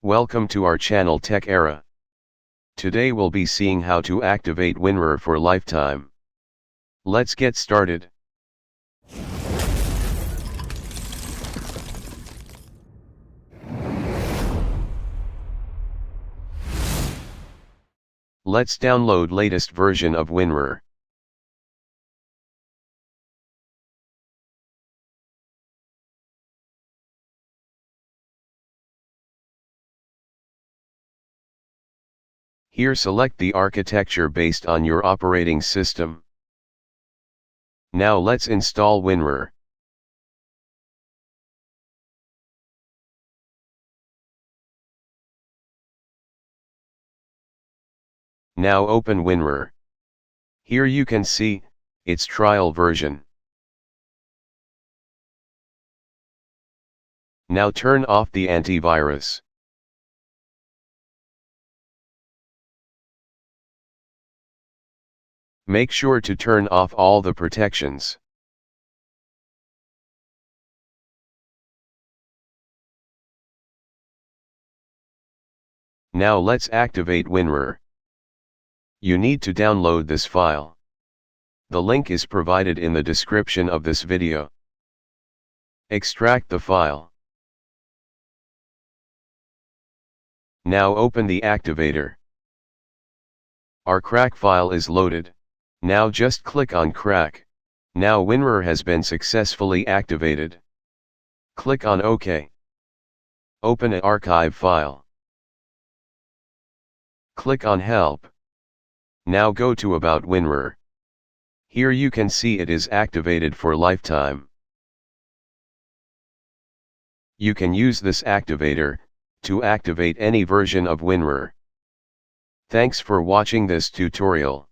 Welcome to our channel Tech Era. Today we'll be seeing how to activate WinRAR for lifetime. Let's get started. Let's download latest version of WinRAR. Here select the architecture based on your operating system. Now let's install WinRAR. Now open WinRAR. Here you can see, its trial version. Now turn off the antivirus. Make sure to turn off all the protections. Now let's activate WinRAR. You need to download this file. The link is provided in the description of this video. Extract the file. Now open the activator. Our crack file is loaded. Now just click on crack. Now WinRAR has been successfully activated. Click on OK. Open an archive file. Click on Help. Now go to About WinRAR. Here you can see it is activated for lifetime. You can use this activator to activate any version of WinRAR. Thanks for watching this tutorial.